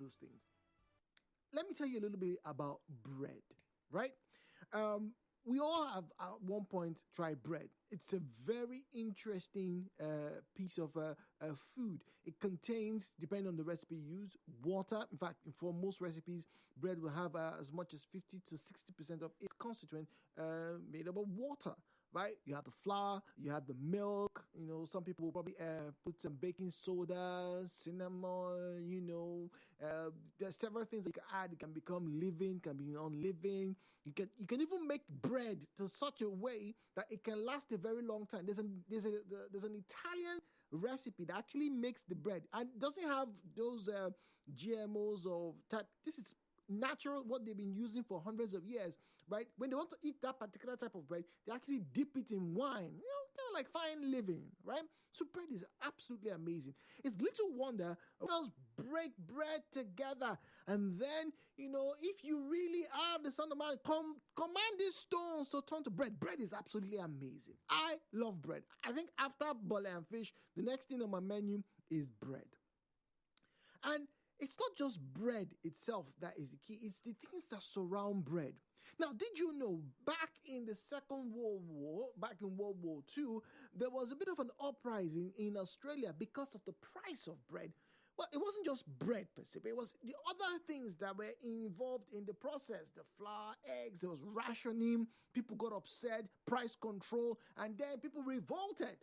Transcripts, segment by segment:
those things. Let me tell you a little bit about bread, right? We all have at one point tried bread. It's a very interesting piece of food. It contains, depending on the recipe you use, water. In fact, for most recipes, bread will have as much as 50 to 60% of its constituent made up of water, right? You have the flour, you have the milk. Some people will probably put some baking soda, cinnamon. There's several things that you can add. It can become living, can be non-living. You can even make bread to such a way that it can last a very long time. There's an Italian recipe that actually makes the bread and doesn't have those GMOs or type. This is natural, what they've been using for hundreds of years, right? When they want to eat that particular type of bread, they actually dip it in wine, kind of like fine living, right? So bread is absolutely amazing. It's little wonder us break bread together, and then, if you really are the Son of Man, command these stones to turn to bread. Bread is absolutely amazing. I love bread. I think after bole and fish, the next thing on my menu is bread. And it's not just bread itself that is the key. It's the things that surround bread. Now, did you know back in the Second World War, back in World War II, there was a bit of an uprising in Australia because of the price of bread? Well, it wasn't just bread per se, but it was the other things that were involved in the process. The flour, eggs, there was rationing, people got upset, price control, and then people revolted.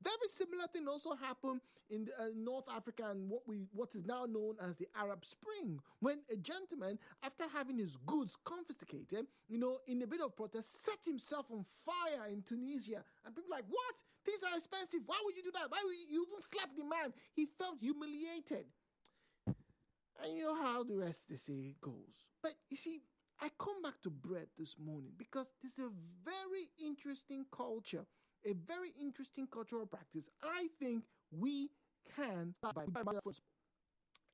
Very similar thing also happened in North Africa and what is now known as the Arab Spring, when a gentleman, after having his goods confiscated, in a bit of protest, set himself on fire in Tunisia. And people like, what? Things are expensive. Why would you do that? Why would you even slap the man? He felt humiliated. And you know how the rest, they say, goes. But you see, I come back to bread this morning because there's a very interesting culture, a very interesting cultural practice. I think we can start by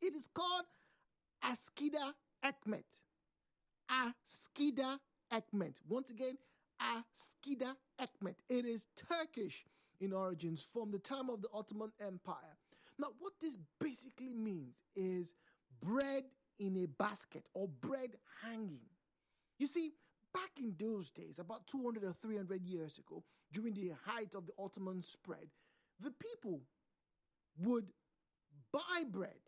it is called Askida Ekmet. Askida Ekmet. Once again, Askida Ekmet. It is Turkish in origins from the time of the Ottoman Empire. Now, what this basically means is bread in a basket or bread hanging. You see, back in those days, about 200 or 300 years ago, during the height of the Ottoman spread, the people would buy bread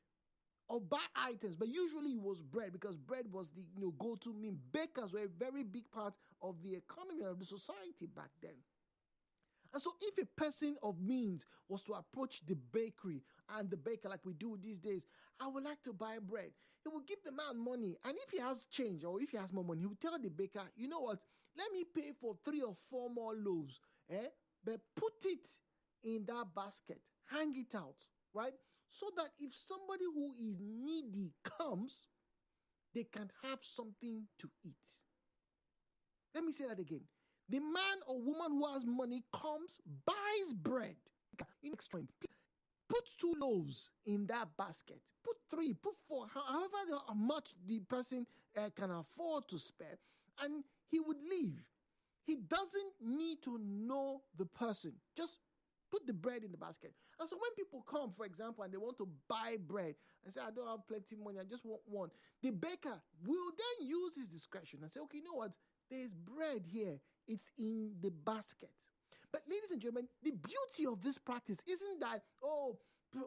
or buy items, but usually it was bread because bread was the go-to mean. Bakers were a very big part of the economy of the society back then. And so if a person of means was to approach the bakery and the baker like we do these days, I would like to buy bread, he will give the man money. And if he has change or if he has more money, he will tell the baker, you know what, let me pay for 3 or 4 more loaves, but put it in that basket, hang it out, right? So that if somebody who is needy comes, they can have something to eat. Let me say that again. The man or woman who has money comes, buys bread, puts 2 loaves in that basket, put 3, put 4, however much the person can afford to spare, and he would leave. He doesn't need to know the person. Just put the bread in the basket. And so when people come, for example, and they want to buy bread and say, I don't have plenty of money, I just want one, the baker will then use his discretion and say, okay, you know what? There's bread here. It's in the basket. But ladies and gentlemen, the beauty of this practice isn't that,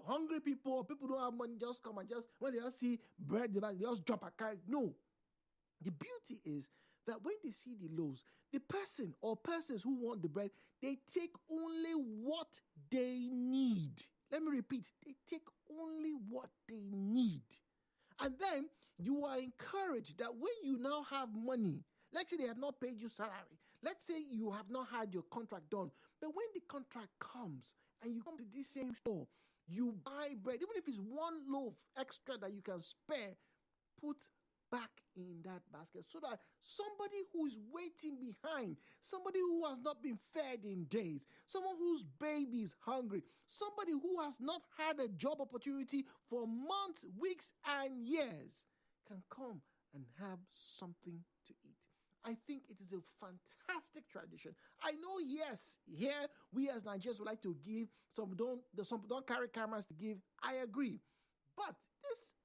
hungry people or people who don't have money just come and just, when they just see bread in the basket, they just drop a carrot. No. The beauty is that when they see the loaves, the person or persons who want the bread, they take only what they need. Let me repeat. They take only what they need. And then you are encouraged that when you now have money, let's say they have not paid you salary. Let's say you have not had your contract done. But when the contract comes and you come to this same store, you buy bread, even if it's 1 loaf extra that you can spare, put back in that basket so that somebody who is waiting behind, somebody who has not been fed in days, someone whose baby is hungry, somebody who has not had a job opportunity for months, weeks, and years can come and have something to eat. I think it is a fantastic tradition. I know, yes, here we as Nigerians would like to give, some don't carry cameras to give. I agree. But this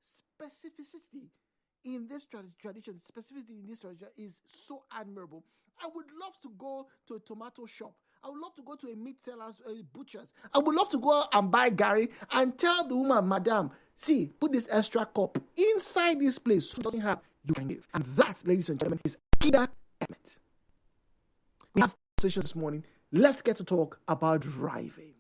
specificity in this tradition, specificity in this tradition is so admirable. I would love to go to a tomato shop. I would love to go to a meat seller's, butcher's. I would love to go and buy Gary and tell the woman, Madam, see, put this extra cup inside this place so it doesn't have, you can give. And that, ladies and gentlemen, is killer element. We have a conversation this morning. Let's get to talk about driving.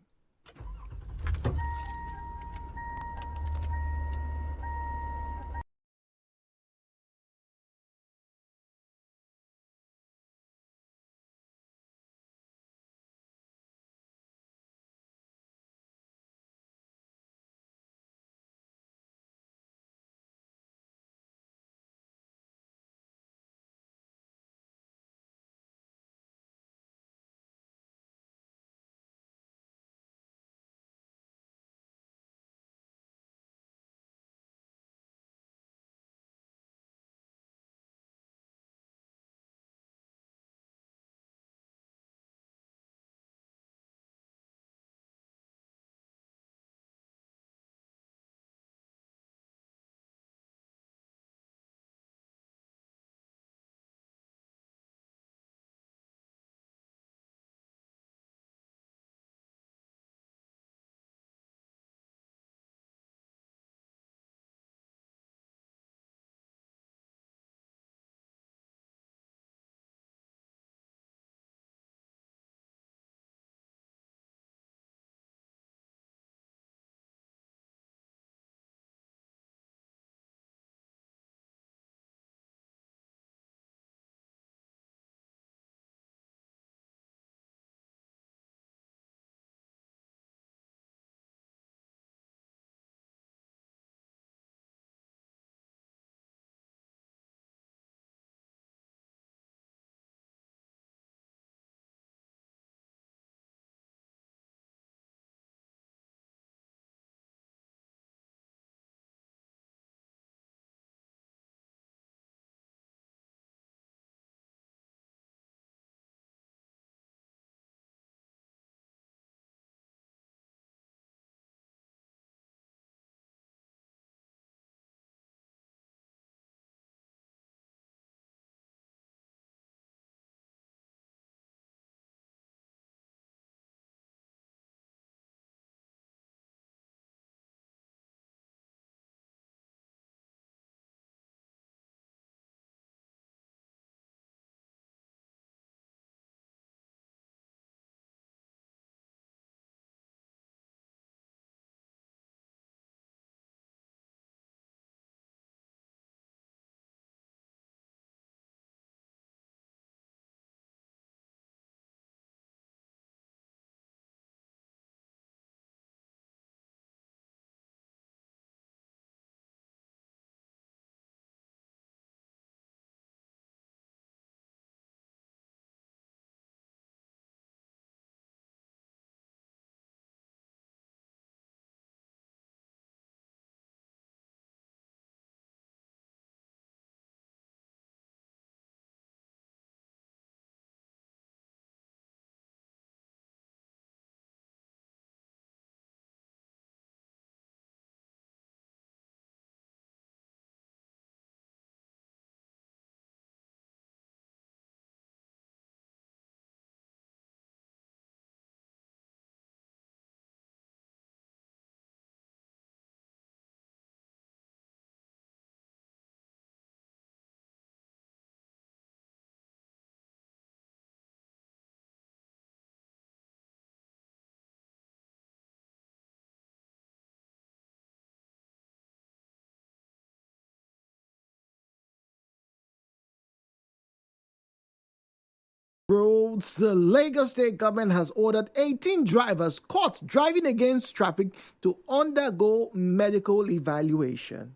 Roads, the Lagos State government has ordered 18 drivers caught driving against traffic to undergo medical evaluation.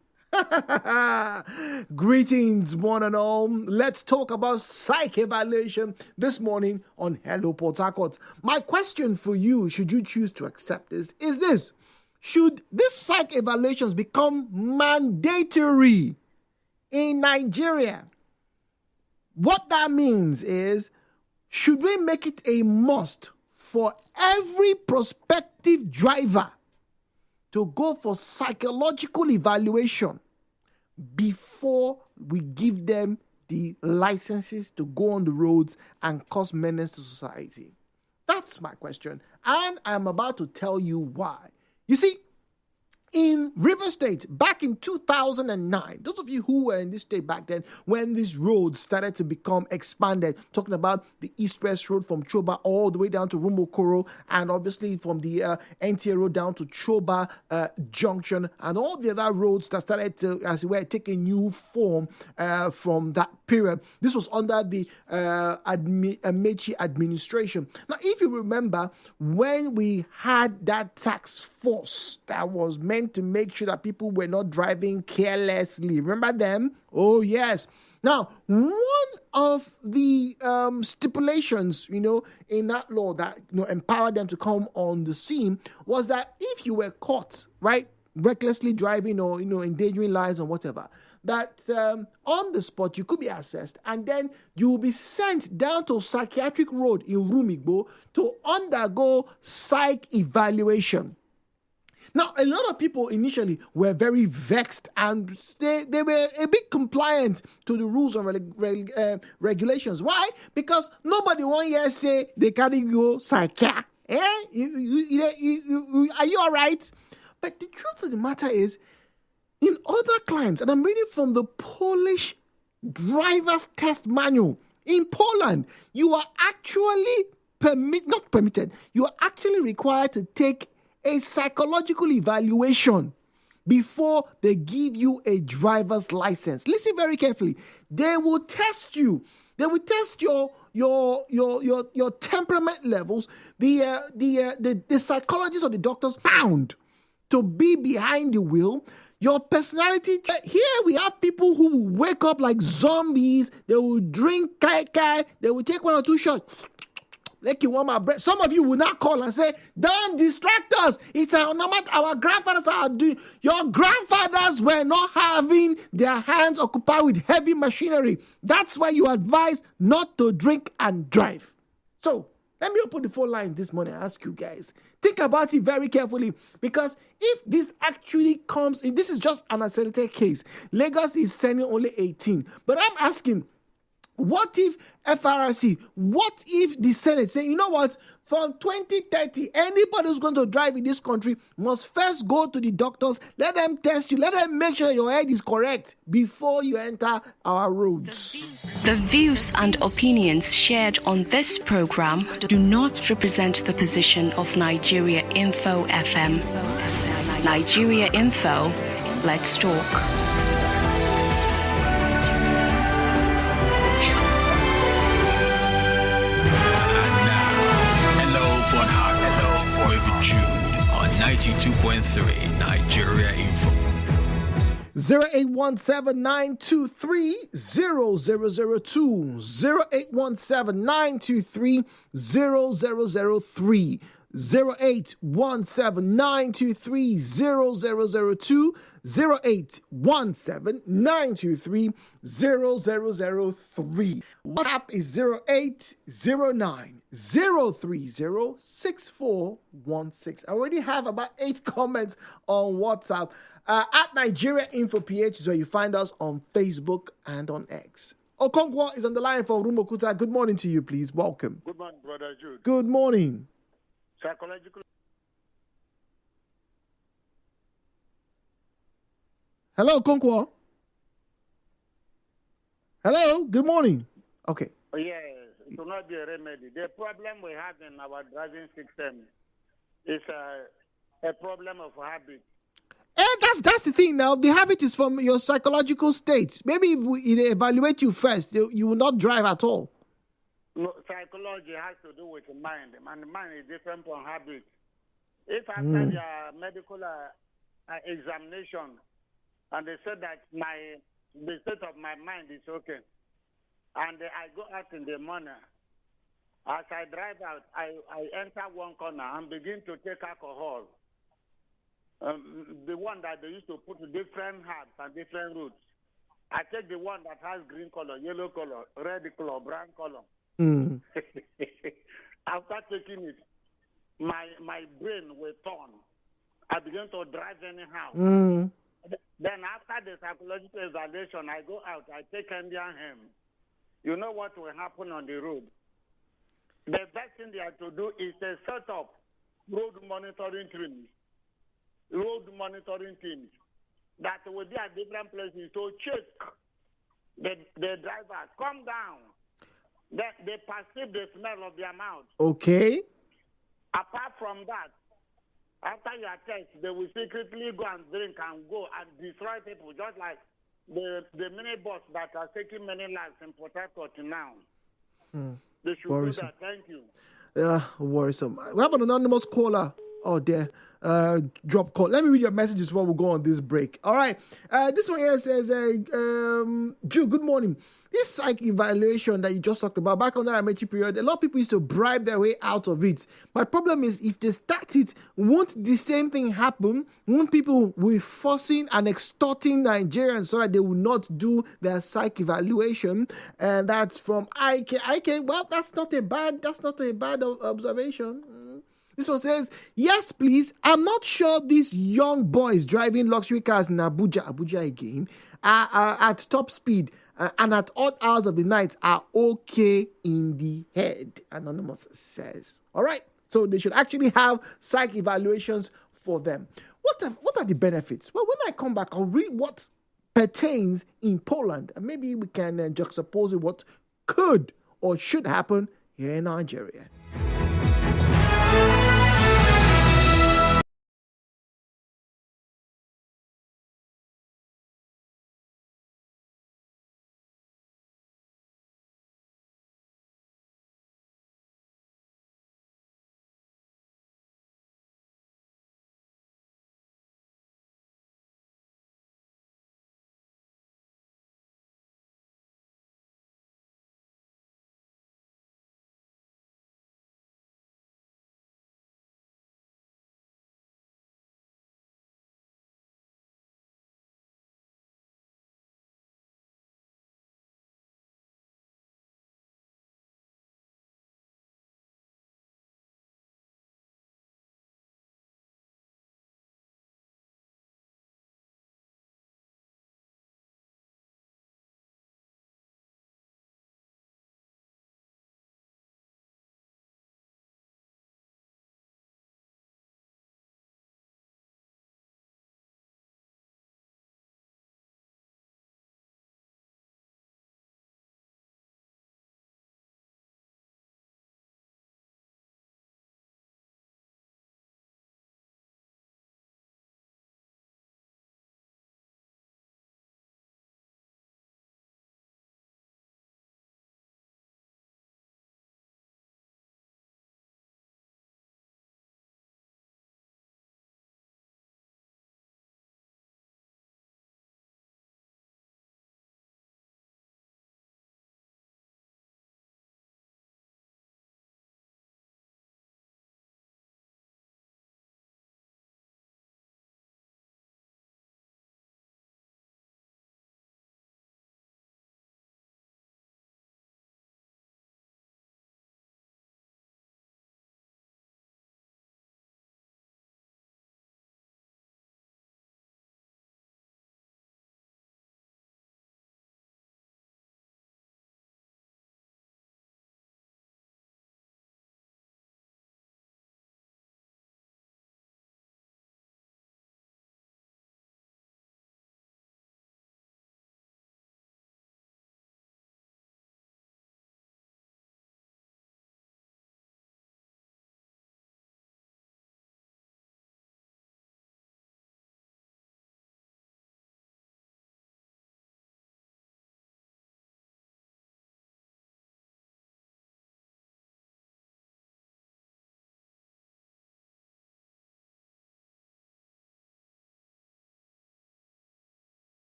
Greetings, one and all. Let's talk about psych evaluation this morning on Hello Port Harcourt. My question for you, should you choose to accept this, is this: should these psych evaluations become mandatory in Nigeria? What that means is, should we make it a must for every prospective driver to go for psychological evaluation before we give them the licenses to go on the roads and cause menace to society? That's my question. And I'm about to tell you why. You see, in River State, back in 2009, those of you who were in this state back then, when these roads started to become expanded, talking about the East-West Road from Choba all the way down to Rumokoro, and obviously from the NTA Road down to Choba Junction, and all the other roads that started to, as it were, take a new form from that period. This was under the Amechi administration. Now, if you remember, when we had that task force that was meant to make sure that people were not driving carelessly. Remember them? Oh, yes. Now, one of the stipulations, in that law that, empowered them to come on the scene was that if you were caught, right, recklessly driving or, endangering lives or whatever, that on the spot you could be assessed and then you will be sent down to psychiatric road in Rumigbo to undergo psych evaluation. Now, a lot of people initially were very vexed and they were a bit compliant to the rules and regulations. Why? Because nobody one year say they can't go psychiatric. Are you all right? But the truth of the matter is, in other climes, and I'm reading from the Polish driver's test manual, in Poland, you are actually you are actually required to take a psychological evaluation before they give you a driver's license. Listen very carefully. They will test you. They will test your temperament levels. The psychologists or the doctors found to be behind the wheel. Your personality. Here we have people who wake up like zombies. They will drink kai. They will take 1 or 2 shots. Like you want my breath. Some of you will not call and say, don't distract us. It's our grandfathers are doing. Your grandfathers were not having their hands occupied with heavy machinery. That's why you advise not to drink and drive. So, let me open the phone lines this morning and ask you guys. Think about it very carefully, because if this actually comes, this is just an isolated case. Lagos is sending only 18. But I'm asking, what if FRC, what if the Senate say, you know what, from 2030, anybody who's going to drive in this country must first go to the doctors, let them test you, let them make sure your head is correct before you enter our roads. The views and opinions shared on this program do not represent the position of Nigeria Info FM. Nigeria Info, let's talk. With Jude on 92.3 Nigeria Info. 0817-923-0002. 0817-923-0003. 0817-923-0002. 0817-923-0003. WhatsApp is 0809-030-6416. I already have about 8 comments on WhatsApp. At Nigeria Info PH is where you find us on Facebook and on X. Okonkwo is on the line for Rumokuta. Good morning to you, please. Welcome. Good morning, Brother Jude. Good morning. Psychological. Hello, Okonkwo. Hello, good morning. Okay. Yes, it will not be a remedy. The problem we have in our driving system is a problem of habit. That's the thing now. The habit is from your psychological state. Maybe if we evaluate you first, you will not drive at all. No, psychology has to do with the mind, and the mind is different from habit. If after your medical examination, and they said that the state of my mind is okay, and I go out in the morning, as I drive out, I enter one corner and begin to take alcohol. The one that they used to put different herbs and different roots. I take the one that has green color, yellow color, red color, brown color. After taking it, my brain will turn. I begin to drive anyhow. Then after the psychological evaluation, I go out, I take Indian hymn. You know what will happen on the road? The best thing they have to do is to set up road monitoring teams. Road monitoring teams that will be at different places to check the drivers. Come down. They perceive the smell of their mouth. Okay. Apart from that, after your test, they will secretly go and drink and go and destroy people, just like the minibus that are taking many lives in Port Harcourt now. They should do that. Thank you. Worrisome. We have an anonymous caller out there. Drop call. Let me read your messages before we go on this break. All right. This one here says, Drew, good morning. This psych evaluation that you just talked about, back on the elementary period, a lot of people used to bribe their way out of it. My problem is, if they start it, won't the same thing happen? Won't people be forcing and extorting Nigerians so that they will not do their psych evaluation? And that's from IK. Well, that's not a bad observation. This one says, yes, please. I'm not sure these young boys driving luxury cars in Abuja again, are at top speed and at odd hours of the night are okay in the head, Anonymous says. All right. So they should actually have psych evaluations for them. What are the benefits? Well, when I come back, I'll read what pertains in Poland, and maybe we can juxtapose what could or should happen here in Nigeria.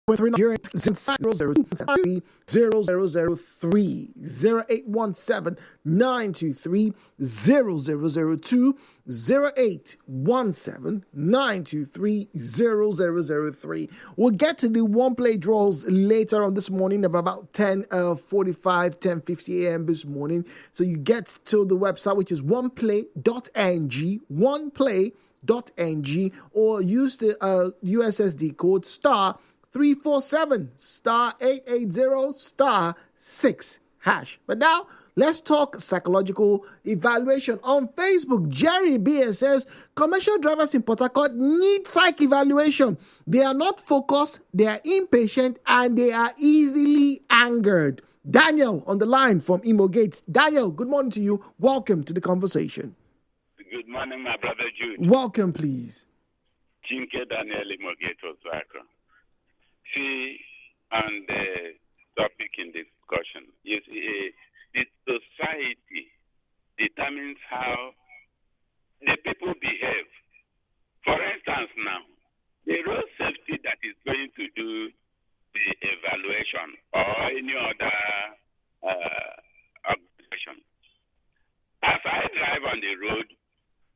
with Nigerians 0003 0817 923 0002 0817 923 0003. We'll get to the one play draws later on this morning about 10:45, 10:50 a.m. this morning. So you get to the website, which is oneplay.ng, oneplay.ng, or use the USSD code star 347 star 880 star 6 hash. But now let's talk psychological evaluation. On Facebook, Jerry BS says commercial drivers in Port Harcourt need psych evaluation. They are not focused, they are impatient, and they are easily angered. Daniel on the line from Imo Gates. Daniel, good morning to you. Welcome to the conversation. Good morning, my brother Jude. Welcome, please. Chinke Daniel Imo Gates Osaka. See, on the topic in discussion, you see, the society determines how the people behave. For instance, now, the road safety that is going to do the evaluation or any other organization. As I drive on the road,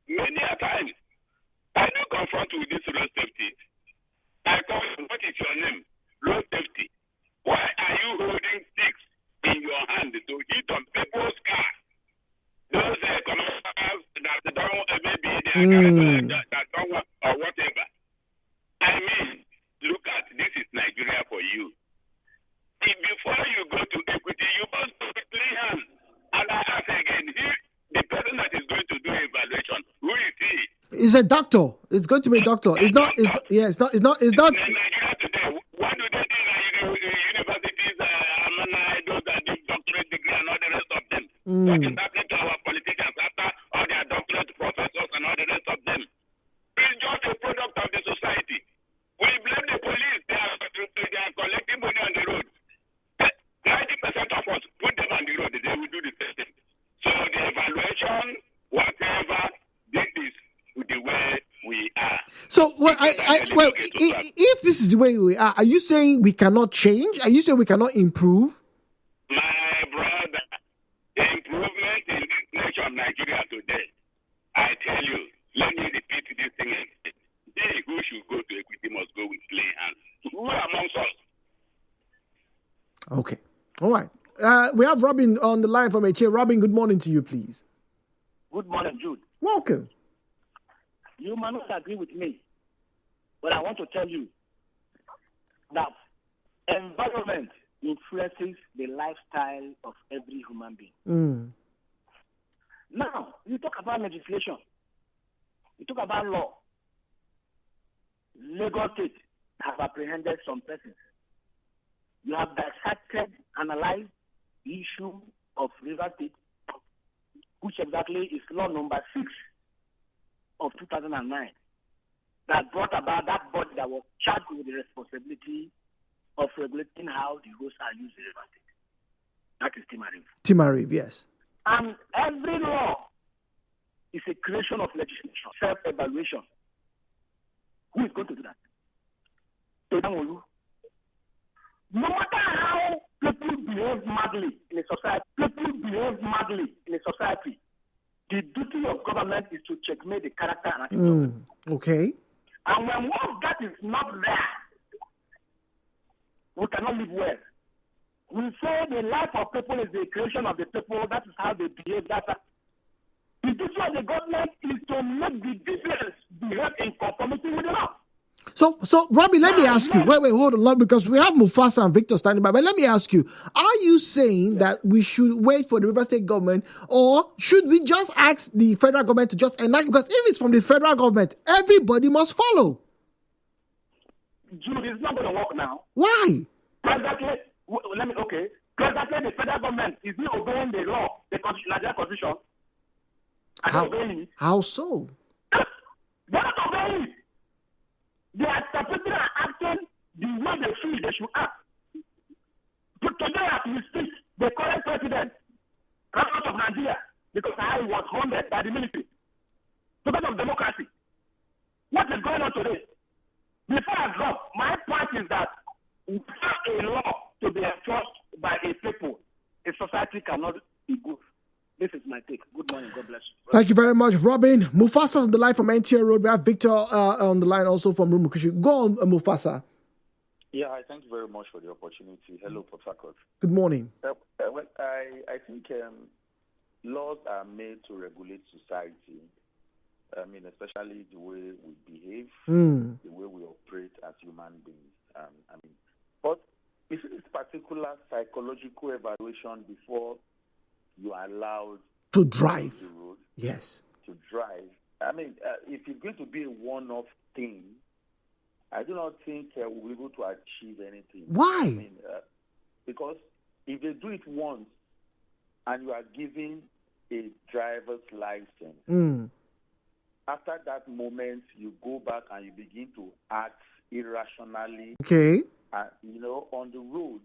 many a times, I do confront with this road safety. I call, what is your name? Road safety. Why are you holding sticks in your hand to hit on people's cars? Those commercials that don't, maybe that don't want, or whatever. I mean, look at, this is Nigeria for you. Before you go to equity, you must put 3 hands. And I ask again, the person that is going to do evaluation, who is he? It's a doctor. It's going to be a doctor. It's not. It's not. Yeah. It's not. Nigeria today. What do they do in universities? Those that do doctorate degree and all the rest of them. What is happening to our politicians after all their doctorate professors and all the rest of them? It's just a product of the society. We blame the police. They are collecting money on the road. 90% of us put them on the road. They will do the same thing. So the evaluation, whatever, this is the way we are. So, if this is the way we are you saying we cannot change? Are you saying we cannot improve? My brother, the improvement in this nation of Nigeria today, I tell you, let me repeat this thing again. They who should go to equity must go with clean hands. Who amongst us? Okay. All right. We have Robin on the line from HA. Robin, good morning to you, please. Good morning, Jude. Welcome. You might not agree with me, but I want to tell you that environment influences the lifestyle of every human being. Now, you talk about legislation. You talk about law. Lagos State have apprehended some persons. You have dissected, analyzed the issue of River State, which exactly is law number 6 of 2009, that brought about that body that was charged with the responsibility of regulating how the roads are used in River State. That is Timariv. Timariv, yes. And every law is a creation of legislation, self-evaluation. Who is going to do that? No matter how people behave madly in a society, the duty of government is to checkmate the character and attitude. Okay. And when once that is not there, we cannot live well. We say the life of people is the creation of the people. That is how they behave. The duty of the government is to make the difference behave in conformity with the law. So, Robbie, let me ask you. Wait, hold on, because we have Mufasa and Victor standing by. But let me ask you: are you saying that we should wait for the River State government, or should we just ask the federal government to just enact? Because if it's from the federal government, everybody must follow. Jude, it's not going to work now. Why? Presently, the federal government is not obeying the law, the Nigerian Constitution. How so? They're not obeying it. They are interpreting and acting the way they feel they should act. But today, as we speak, the current president out of Nigeria, because I was hounded by the military, because of democracy. What is going on today? Before I drop, my point is that without a law to be enforced by a people, a society cannot be good. This is my take. Good morning. God bless you. Thank you very much, Robin. Mufasa's on the line from NTA Road. We have Victor on the line also from Rumukushu. Go on, Mufasa. Yeah, I thank you very much for the opportunity. Hello, Port Harcourt. Good morning. Well, I think laws are made to regulate society. I mean, especially the way we behave, the way we operate as human beings. But is it this particular psychological evaluation before you are allowed to drive? The road, yes. To drive. I mean, if it's going to be a one-off thing, I do not think we'll be able to achieve anything. Why? I mean, because if they do it once and you are given a driver's license, after that moment, you go back and you begin to act irrationally. Okay. On the road,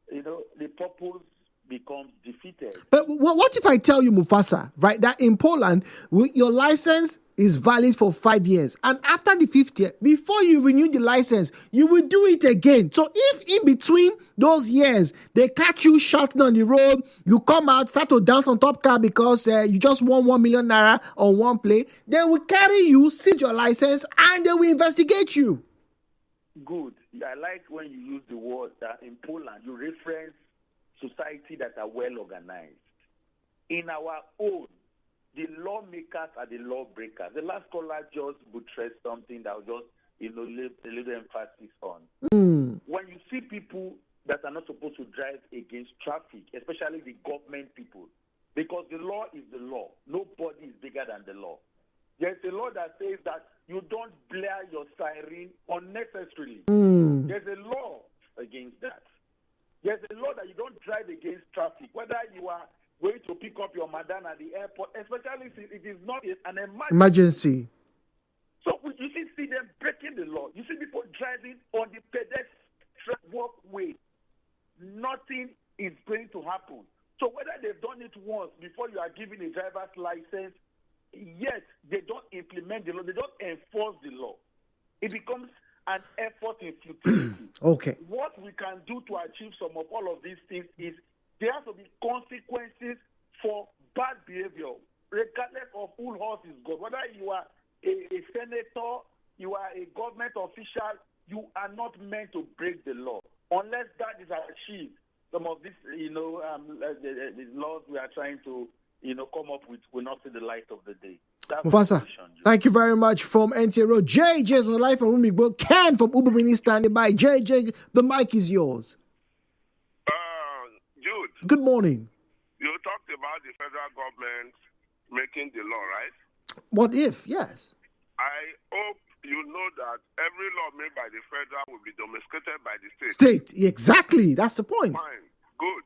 the purpose becomes defeated. But what if I tell you, Mufasa, right, that in Poland, your license is valid for 5 years. And after the 5th year, before you renew the license, you will do it again. So if in between those years, they catch you shouting on the road, you come out, start to dance on top car because you just won 1 million naira on one play, they will carry you, seize your license, and they will investigate you. Good. I like when you use the word that in Poland, you reference society that are well organized. In our own, the lawmakers are the lawbreakers. The last caller just buttressed something that was just lay a little emphasis on. When you see people that are not supposed to drive against traffic, especially the government people, because the law is the law. Nobody is bigger than the law. There's a law that says that you don't blare your siren unnecessarily. There's a law against that. There's a law that you don't drive against traffic, whether you are going to pick up your madam at the airport, especially if it is not an emergency. So you see them breaking the law. You see people driving on the pedestrian walkway. Nothing is going to happen. So whether they've done it once before you are given a driver's license, yet they don't implement the law, they don't enforce the law. It becomes an effort in futility. Okay. What we can do to achieve some of all of these things is there has to be consequences for bad behavior, regardless of who horse is God. Whether you are a senator, you are a government official, you are not meant to break the law. Unless that is achieved, some of these, these laws we are trying to, come up with will not see the light of the day. Mufasa, thank you very much from NTA Road. JJ is on the line from Rumigbo. Ken from Ubumini standing by. JJ, the mic is yours. Jude. Good morning. You talked about the federal government making the law, right? What if? Yes. I hope you know that every law made by the federal will be domesticated by the state. State, exactly. That's the point. Fine. Good.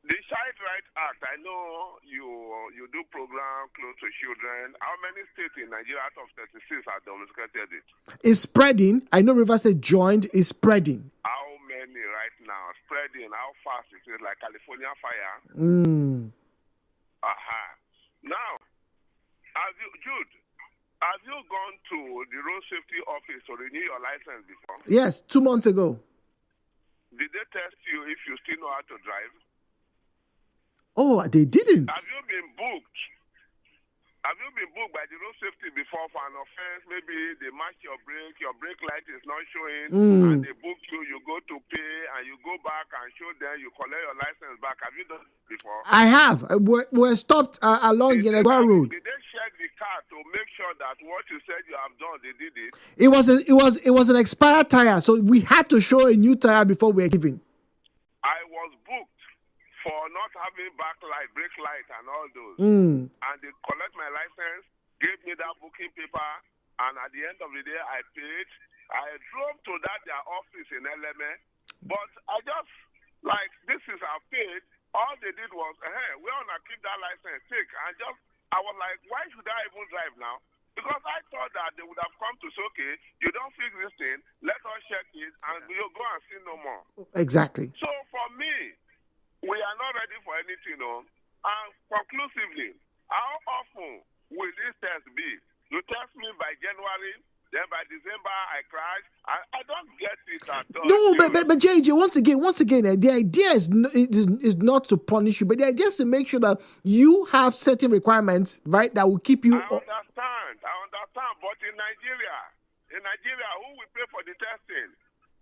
The Child Rights Act, I know you do program close to children. How many states in Nigeria out of 36 have domesticated it? It's spreading. I know Rivers State joined. It's spreading. How many right now? Spreading. How fast is it? Like California fire? Now, Jude, have you gone to the road safety office to renew your license before? Yes, 2 months ago. Did they test you if you still know how to drive? Oh, they didn't. Have you been booked? Have you been booked by the road safety before for an offense? Maybe they match your brake light is not showing, and they book you, you go to pay, and you go back and show them, you collect your license back. Have you done it before? I have. We're stopped along Yenegua Road. Did they check the car to make sure that what you said you have done, they did it? It was an expired tire, so we had to show a new tire before we were given. I was booked for not having backlight, brake light, and all those. And they collect my license, gave me that booking paper, and at the end of the day, I paid. I drove to their office in LMA, but I just, this is our paid. All they did was, we want to keep that license, take. I was like, why should I even drive now? Because I thought that they would have come to say, okay, you don't fix this thing, let us check it, and you'll go and see no more. Exactly. So for me, we are not ready for anything, And conclusively, how often will this test be? You test me by January, then by December I crash. I don't get it at all. No, but JJ, once again, the idea is not to punish you, but the idea is to make sure that you have certain requirements, right, that will keep you. I understand, but in Nigeria, who will pay for the testing?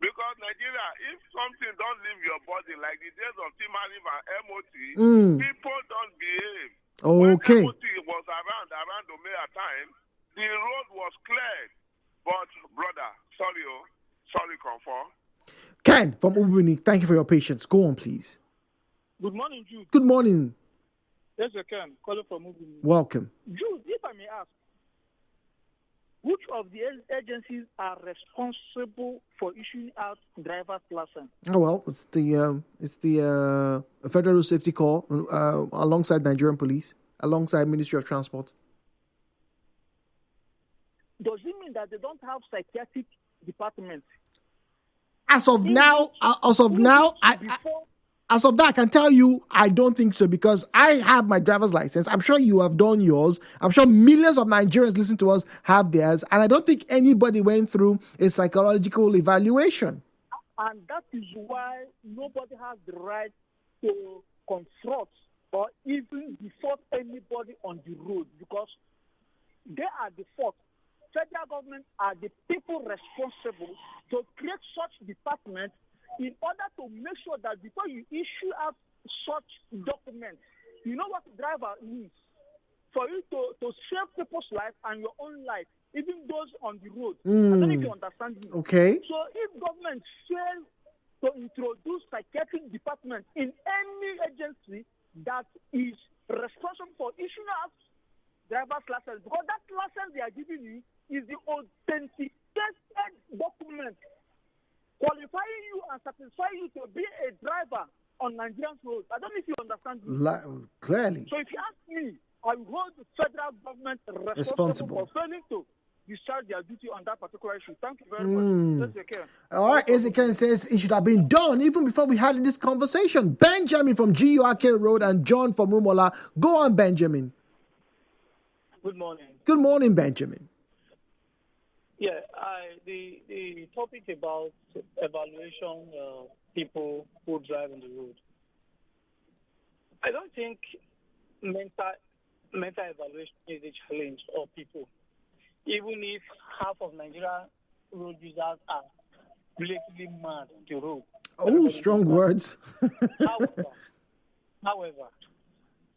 Because Nigeria, if something don't leave your body, like the days of Timarib and MOT, people don't behave. Okay. When MOT was around the Omea time, the road was cleared. But, brother, sorry, comfort. Ken from Ubuni, thank you for your patience. Go on, please. Good morning, Jude. Good morning. Yes, I can. Calling from Ubuni. Welcome. Jude, if I may ask, which of the agencies are responsible for issuing out driver's license? Oh well, it's the Federal Road Safety Corps alongside Nigerian Police, alongside Ministry of Transport. Does it mean that they don't have psychiatric department? As of now, I can tell you I don't think so, because I have my driver's license. I'm sure you have done yours. I'm sure millions of Nigerians listening to us have theirs. And I don't think anybody went through a psychological evaluation. And that is why nobody has the right to confront or even default anybody on the road, because they are the fault. Federal government are the people responsible to create such departments in order to make sure that before you issue out such documents, you know what the driver needs for you to save people's life and your own life, even those on the road. I don't know if you understand me. Okay. So if government fails to introduce psychiatric department in any agency that is responsible for issuing out driver's license, because that license they are giving you is the authenticated document qualifying you and satisfying you to be a driver on Nigerian roads. I don't know if you understand me. Clearly. So if you ask me, I hold the federal government responsible for failing to discharge their duty on that particular issue. Thank you very much. All right, Ezekiel says it should have been done even before we had this conversation. Benjamin from GURK Road and John from Rumola. Go on, Benjamin. Good morning. Good morning, Benjamin. Yeah, the topic about evaluation of people who drive on the road. I don't think mental evaluation is a challenge of people, even if half of Nigeria road users are relatively mad on the road. Oh, strong words. However,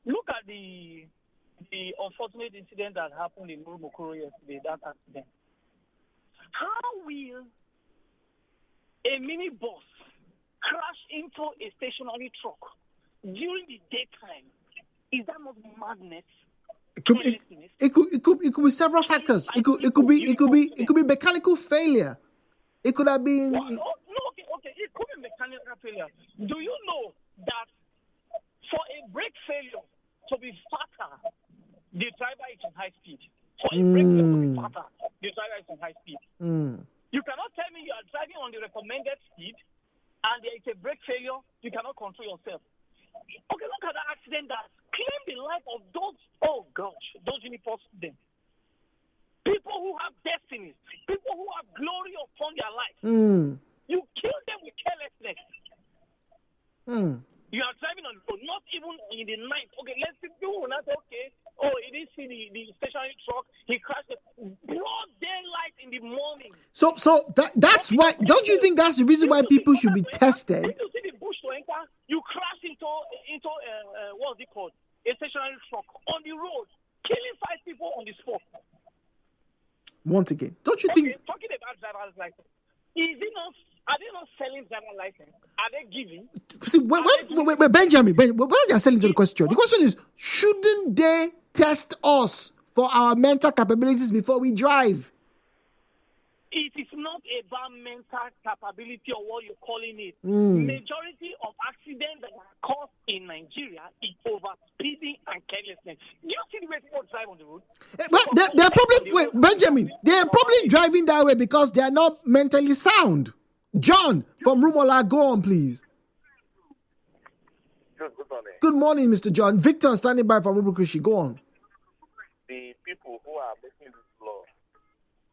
look at the unfortunate incident that happened in Murumokoro yesterday, that accident. How will a minibus crash into a stationary truck during the daytime? Is that not madness? It could be several factors. It could be mechanical failure. It could have been. Okay. It could be mechanical failure. Do you know that for a brake failure to be fatal, the driver is in high speed? For a brake failure to be fatal, the driver is in high speed. You cannot tell me you are driving on the recommended speed and there is a brake failure, you cannot control yourself. Okay, look at that accident that claimed the life of those Unifor students. People who have destinies, people who have glory upon their lives. You kill them with carelessness. You are driving on the road, not even in the night. Okay, let's see, people will not say, okay, he didn't see the stationary truck, he crashed it. Broad daylight in the morning. So that's why, don't you think that's the reason why people should be tested? If you see the bush to enter, you crash into what's it called? A stationary truck on the road, killing 5 people on the spot. Once again, don't you think? Talking about driver's license, are they not selling driver's license? Are they giving? See, wait, Benjamin, what are you selling to the question? The question is, shouldn't they test us for our mental capabilities before we drive? It is not about mental capability or what you're calling it. Majority of accidents that are caused in Nigeria is overspeeding and carelessness. Do you see the way people drive on the road? They're probably, Benjamin, they're probably driving that way because they are not mentally sound. John from Rumola, go on, please. Good morning. Good morning, Mr. John. Victor standing by from Rubukrishi. Go on. The people who are making this law,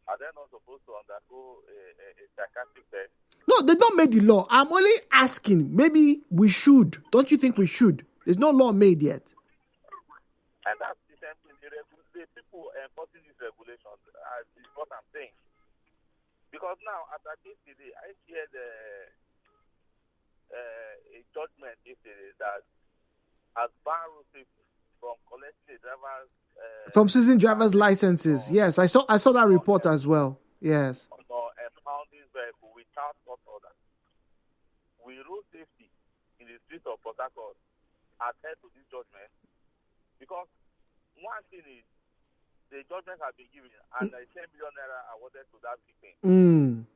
are they not supposed to undergo a psychiatric test? No, they don't make the law. I'm only asking. Maybe we should. Don't you think we should? There's no law made yet. And that's the same thing. The people enforcing these regulations is what I'm saying. Because now, as I think today, I hear a judgment yesterday that has banned road safety from collecting the drivers from seizing driver's licenses. Yes, I saw that report as well. Yes. Impounding vehicle without court order. We road safety in the streets of Port Harcourt adhere to this judgment, because one thing is the judgment has been given and 10 million naira awarded to that victim.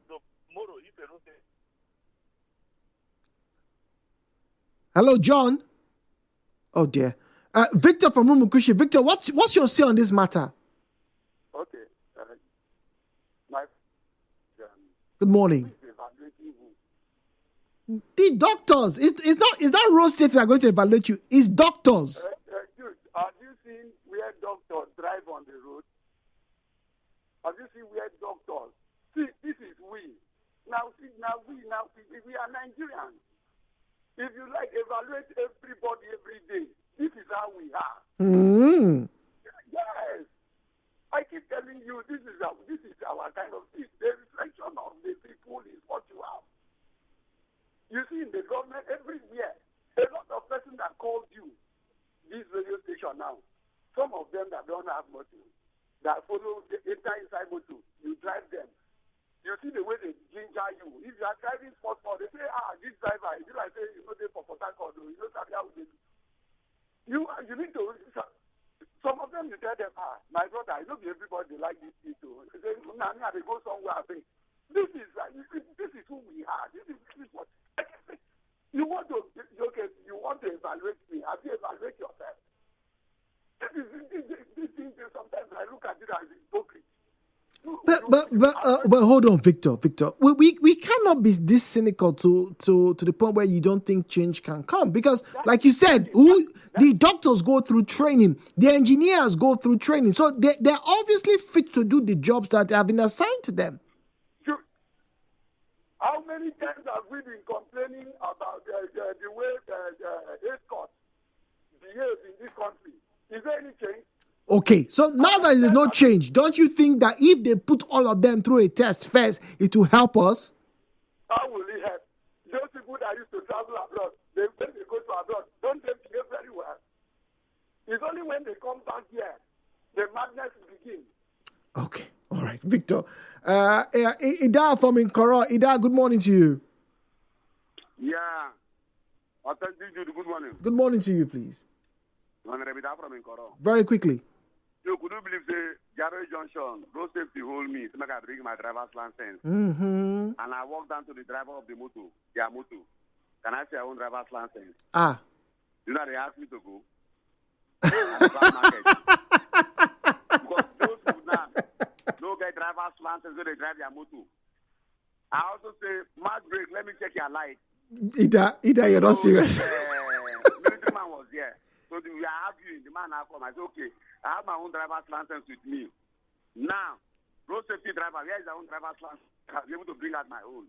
So tomorrow, if a road safety... Hello, John. Oh dear. Victor from Rumukushi. Victor, what's your say on this matter? Okay. Good morning. The doctors. Is that road safety that are going to evaluate you? It's doctors. Dude, have you seen where doctors drive on the road? Have you seen where doctors? See, this is we. Now we are Nigerians. If you like, evaluate everybody every day. This is how we are. Yes. I keep telling you, this is our kind of thing. The reflection of the people is what you have. You see, in the government, everywhere, a lot of persons that called you, this radio station now, some of them that don't have motor, that follow the enter inside motor, you drive them. You see the way they ginger you. If you are driving sport, they say, this driver, you like say, they for Port Harcourt, you know how they do. You need to, some of them, you tell them, my brother, I know everybody like this thing too. They say, they go somewhere, this is who we are. This is what, you want to evaluate me. Have you evaluate yourself? This thing, sometimes I look at it as hypocrite. But hold on, Victor. We cannot be this cynical to the point where you don't think change can come, because, like you said, the doctors go through training, the engineers go through training, so they're obviously fit to do the jobs that have been assigned to them. How many times have we been complaining about the way the escorts behave in this country? Is there any change? Okay, so now that there's no change, don't you think that if they put all of them through a test first, it will help us? How will it help? Those people that used to travel abroad, when they go to abroad, don't they behave very well? It's only when they come back here, the madness begins. Okay, all right, Victor. Ida from Nkoro. Ida, good morning to you. Yeah. Good morning. Good morning to you, please. From Nkoro. Very quickly. So could you believe the Gary Junction, road safety hold me to make I bring my driver's license? Mm-hmm. And I walk down to the driver of the motor, their motor. Can I see your own driver's license? You know, they asked me to go. Because those who now don't get driver's license, so they drive their motor. I also say, Mark break, let me check your light. Ida, you're not serious. Military man was there. So we are arguing. The man now come. I said, okay, I have my own driver's license with me. Now, road safety driver, where is your own driver's license? I'll be able to bring out my own.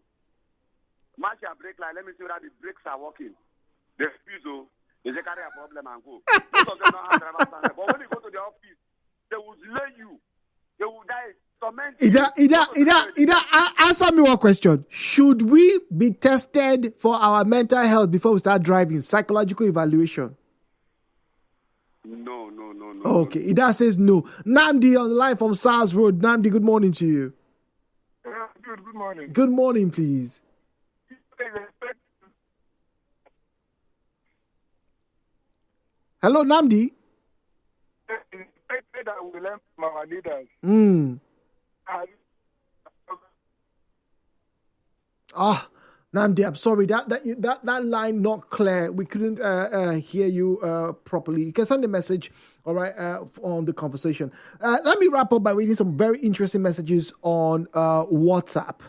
Match your brake light. Let me see whether the brakes are working. They refuse, they say carry a problem and go. Most of them don't have driver's license. But when you go to the office, they will delay you. They will die. Ida, answer me one question. Should we be tested for our mental health before we start driving? Psychological evaluation? No. Okay, Ida says no. Namdi on the line from SARS Road. Namdi, good morning to you. Good morning. Good morning, please. Hello, Namdi. That we learn from our leaders. Namdi, I'm sorry. That line not clear. We couldn't hear you properly. You can send a message, all right, on the conversation. Let me wrap up by reading some very interesting messages on WhatsApp.